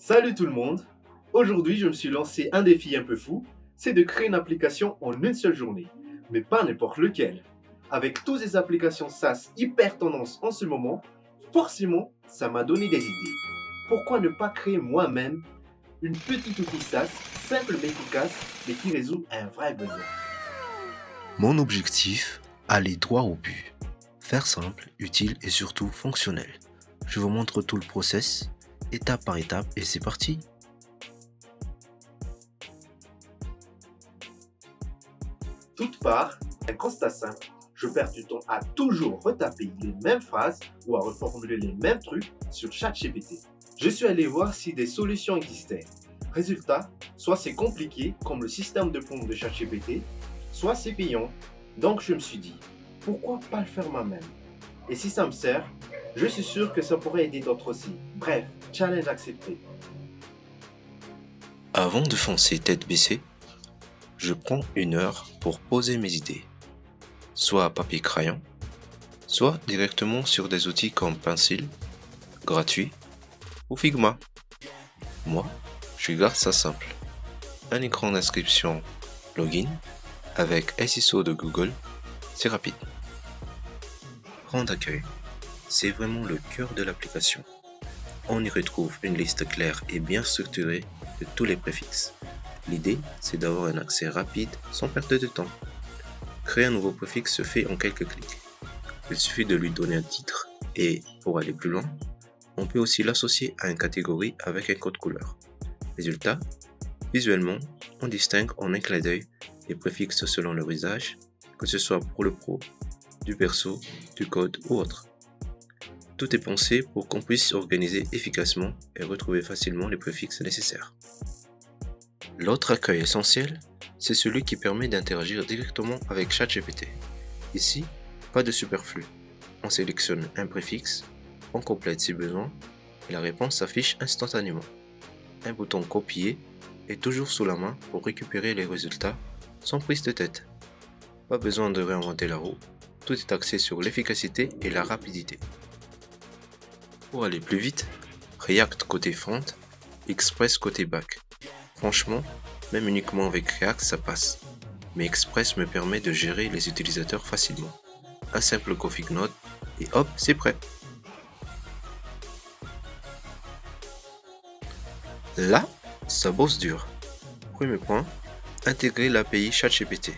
Salut tout le monde! Aujourd'hui, je me suis lancé un défi un peu fou, c'est de créer une application en une seule journée. Mais pas n'importe lequel. Avec toutes ces applications SaaS hyper tendance en ce moment, forcément, ça m'a donné des idées. Pourquoi ne pas créer moi-même une petite outil SaaS, simple mais efficace, mais qui résout un vrai besoin? Mon objectif, aller droit au but. Faire simple, utile et surtout fonctionnel. Je vous montre tout le process, étape par étape et c'est parti. Toute part, un constat simple. Je perds du temps à toujours retaper les mêmes phrases ou à reformuler les mêmes trucs sur ChatGPT. Je suis allé voir si des solutions existaient. Résultat, soit c'est compliqué comme le système de pompe de ChatGPT, soit c'est payant. Donc je me suis dit, pourquoi pas le faire moi-même? Et si ça me sert, je suis sûr que ça pourrait aider d'autres aussi. Bref, challenge accepté. Avant de foncer tête baissée, je prends une heure pour poser mes idées. Soit à papier crayon, soit directement sur des outils comme Pencil, gratuit, ou Figma. Moi, je garde ça simple. Un écran d'inscription login avec SSO de Google, c'est rapide. Rang d'accueil, c'est vraiment le cœur de l'application. On y retrouve une liste claire et bien structurée de tous les préfixes. L'idée, c'est d'avoir un accès rapide sans perte de temps. Créer un nouveau préfixe se fait en quelques clics. Il suffit de lui donner un titre et, pour aller plus loin, on peut aussi l'associer à une catégorie avec un code couleur. Résultat, visuellement, on distingue en un clin d'œil les préfixes selon leur usage, que ce soit pour le pro, du perso, du code ou autre. Tout est pensé pour qu'on puisse organiser efficacement et retrouver facilement les préfixes nécessaires. L'autre accueil essentiel, c'est celui qui permet d'interagir directement avec ChatGPT. Ici, pas de superflu. On sélectionne un préfixe, on complète si besoin, et la réponse s'affiche instantanément. Un bouton copier est toujours sous la main pour récupérer les résultats sans prise de tête. Pas besoin de réinventer la roue, tout est axé sur l'efficacité et la rapidité. Pour aller plus vite, React côté front, Express côté back. Franchement, même uniquement avec React ça passe, mais Express me permet de gérer les utilisateurs facilement. Un simple config node et hop, c'est prêt. Là, ça bosse dur. Premier point, intégrer l'API ChatGPT.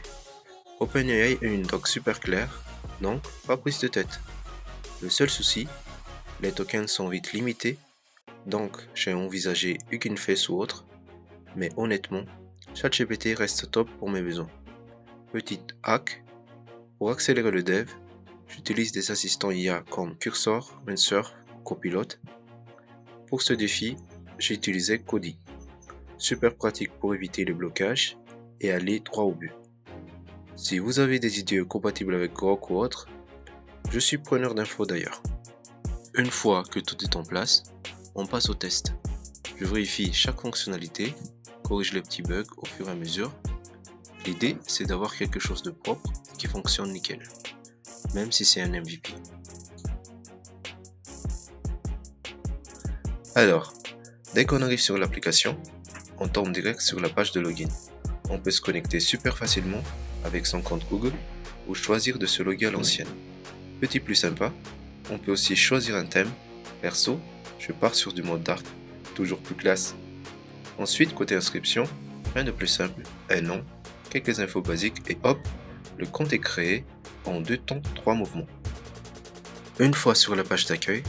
OpenAI a une doc super claire, donc pas prise de tête. Le seul souci, les tokens sont vite limités, donc j'ai envisagé Hugging Face ou autre, mais honnêtement, ChatGPT reste top pour mes besoins. Petit hack, pour accélérer le dev, j'utilise des assistants IA comme Cursor, Windsurf ou Copilot. Pour ce défi, j'ai utilisé Cody. Super pratique pour éviter les blocages et aller droit au but. Si vous avez des idées compatibles avec Grok ou autre, je suis preneur d'infos d'ailleurs. Une fois que tout est en place, on passe au test. Je vérifie chaque fonctionnalité, corrige les petits bugs au fur et à mesure. L'idée, c'est d'avoir quelque chose de propre qui fonctionne nickel, même si c'est un MVP. Alors, dès qu'on arrive sur l'application, on tombe direct sur la page de login. On peut se connecter super facilement avec son compte Google ou choisir de se loguer à l'ancienne. Petit plus sympa, on peut aussi choisir un thème. Perso, je pars sur du mode dark, toujours plus classe. Ensuite, côté inscription, rien de plus simple, un nom, quelques infos basiques et hop, le compte est créé en 2 temps, 3 mouvements. Une fois sur la page d'accueil,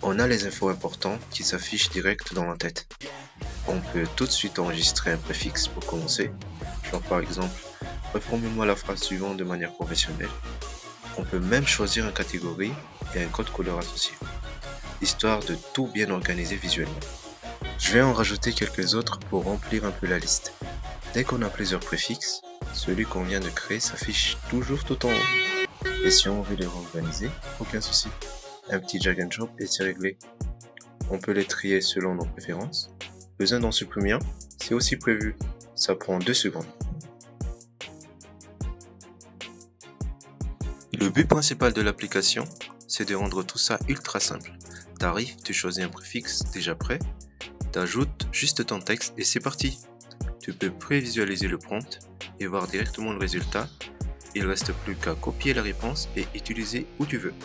on a les infos importantes qui s'affichent direct dans la tête. On peut tout de suite enregistrer un préfixe pour commencer, genre par exemple, reformule-moi la phrase suivante de manière professionnelle. On peut même choisir une catégorie et un code couleur associé, histoire de tout bien organiser visuellement. Je vais en rajouter quelques autres pour remplir un peu la liste. Dès qu'on a plusieurs préfixes, celui qu'on vient de créer s'affiche toujours tout en haut. Et si on veut les réorganiser, aucun souci. Un petit drag and drop et c'est réglé. On peut les trier selon nos préférences. Besoin d'en supprimer un, c'est aussi prévu. Ça prend 2 secondes. Le but principal de l'application, c'est de rendre tout ça ultra simple. T'arrives, tu choisis un préfixe déjà prêt, T'ajoutes juste ton texte et c'est parti. Tu peux prévisualiser le prompt et voir directement le résultat. Il ne reste plus qu'à copier la réponse et utiliser où tu veux.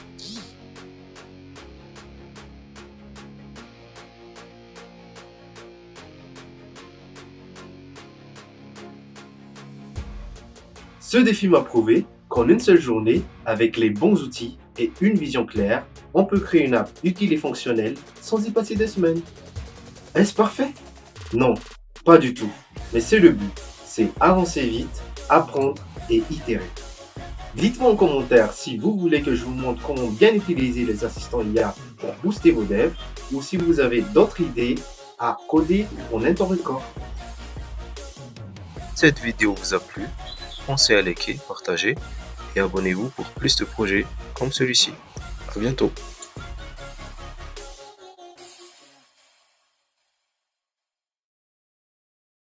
Ce défi m'a prouvé qu'en une seule journée, avec les bons outils et une vision claire, on peut créer une app utile et fonctionnelle sans y passer des semaines. Est-ce parfait? Non, pas du tout. Mais c'est le but, c'est avancer vite, apprendre et itérer. Dites-moi en commentaire si vous voulez que je vous montre comment bien utiliser les assistants IA pour booster vos devs ou si vous avez d'autres idées à coder en un temps record. Cette vidéo vous a plu? Pensez à liker, partager et abonnez-vous pour plus de projets comme celui-ci. À bientôt.